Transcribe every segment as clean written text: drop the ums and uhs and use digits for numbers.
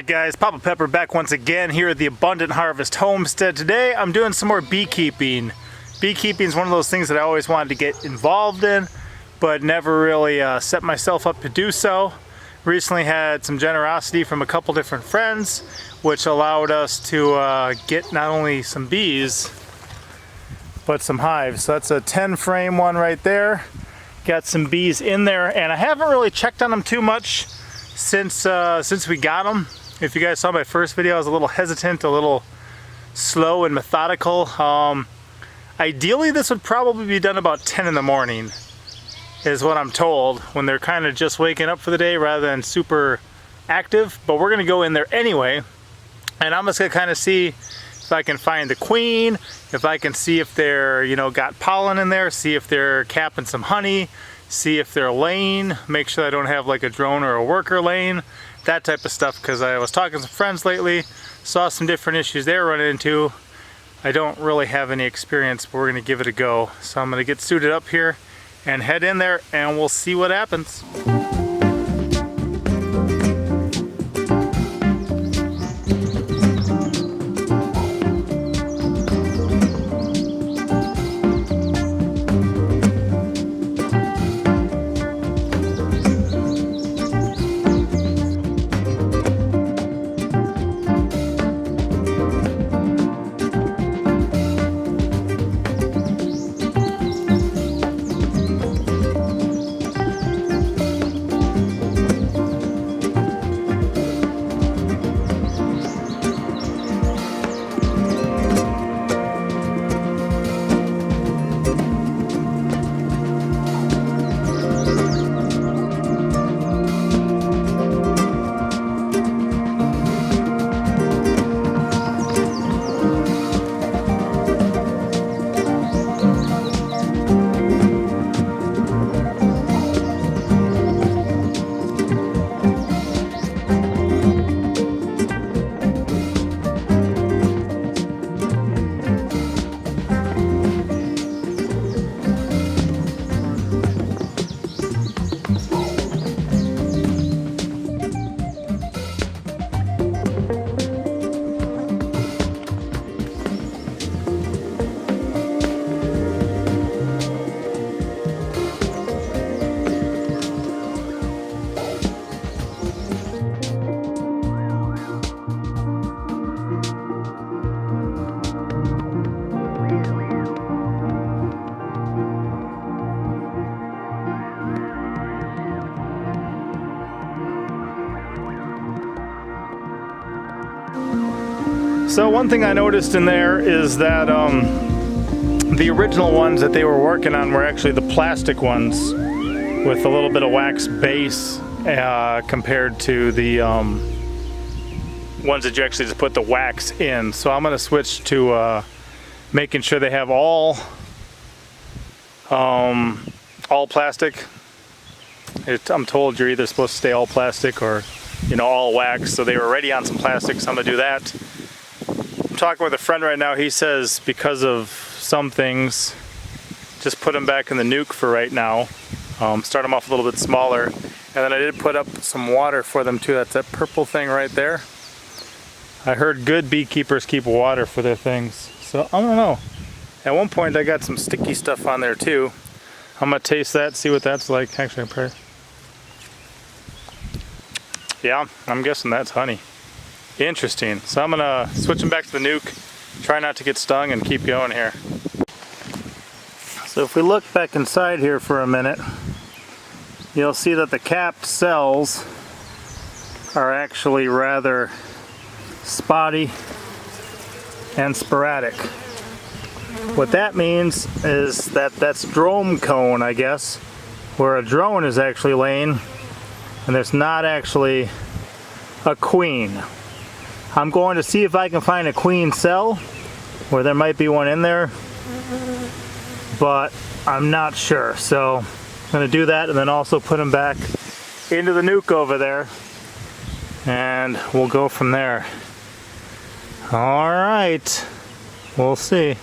Alright guys, Papa Pepper back once again here at the Abundant Harvest Homestead. Today I'm doing some more beekeeping. Beekeeping is one of those things that I always wanted to get involved in, but never really set myself up to do so. Recently had some generosity from a couple different friends, which allowed us to get not only some bees, but some hives. So that's a 10 frame one right there. Got some bees in there, and I haven't really checked on them too much since we got them. If you guys saw my first video, I was a little hesitant, a little slow and methodical. Ideally this would probably be done about 10 in the morning is what I'm told, when they're kind of just waking up for the day rather than super active. But we're gonna go in there anyway, and I'm just gonna kind of see if I can find the queen, if I can see if they're, you know, got pollen in there, see if they're capping some honey, see if they're laying, make sure I don't have like a drone or a worker laying, that type of stuff, because I was talking to some friends lately, saw some different issues they were running into. I don't really have any experience, but we're gonna give it a go. So I'm gonna get suited up here and head in there and we'll see what happens. So one thing I noticed in there is that the original ones that they were working on were actually the plastic ones with a little bit of wax base compared to the ones that you actually just put the wax in. So I'm going to switch to making sure they have all plastic. I'm told you're either supposed to stay all plastic or, you know, all wax. So they were already on some plastic, so I'm going to do that. I'm talking with a friend right now. He says because of some things, just put them back in the nuke for right now. Start them off a little bit smaller. And then I did put up some water for them too. That's that purple thing right there. I heard good beekeepers keep water for their things. So I don't know. At one point I got some sticky stuff on there too. I'm gonna taste that, see what that's like. Actually, yeah, I'm guessing that's honey. Interesting. So I'm gonna switch them back to the nuke, try not to get stung, and keep going here. So if we look back inside here for a minute, you'll see that the capped cells are actually rather spotty and sporadic. What that means is that that's drone cone, I guess, where a drone is actually laying, and there's not actually a queen. I'm going to see if I can find a queen cell, where there might be one in there, but I'm not sure. So I'm going to do that and then also put them back into the nuke over there, and we'll go from there. All right, we'll see.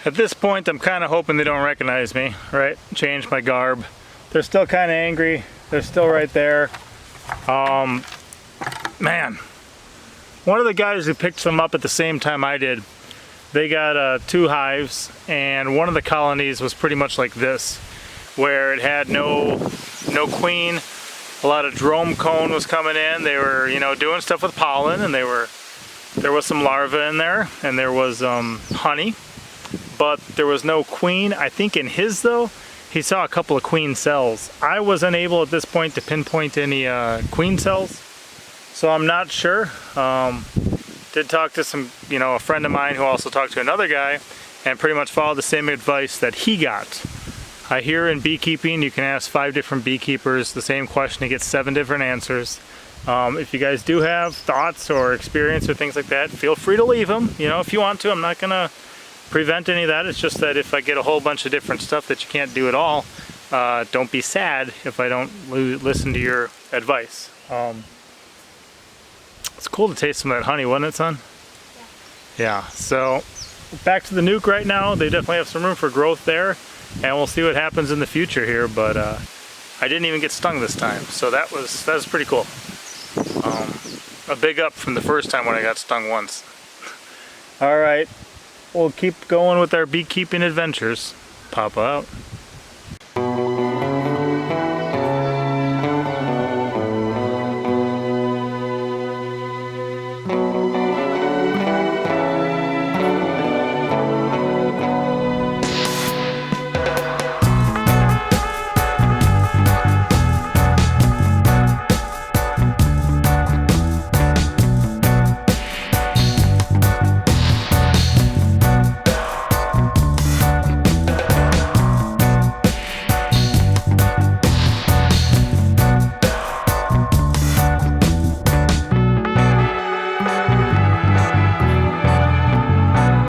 At this point, I'm kind of hoping they don't recognize me, right? Change my garb. They're still kind of angry. They're still right there. Man, one of the guys who picked them up at the same time I did, they got 2 hives, and one of the colonies was pretty much like this, where it had no queen. A lot of drone cone was coming in. They were, you know, doing stuff with pollen, and there was some larvae in there, and there was honey, but there was no queen. I think in his though, he saw a couple of queen cells. I was unable at this point to pinpoint any queen cells, so I'm not sure. Did talk to some, you know, a friend of mine who also talked to another guy, and pretty much followed the same advice that he got. I hear in beekeeping you can ask 5 different beekeepers the same question to get 7 different answers. If you guys do have thoughts or experience or things like that, feel free to leave them. You know, if you want to, I'm not gonna prevent any of that. It's just that if I get a whole bunch of different stuff that you can't do at all, don't be sad if I don't listen to your advice. It's cool to taste some of that honey, wasn't it, son? Yeah, so back to the nuke right now. They definitely have some room for growth there, and we'll see what happens in the future here, but I didn't even get stung this time, so that was pretty cool. A big up from the first time when I got stung once. All right, we'll keep going with our beekeeping adventures. Papa out.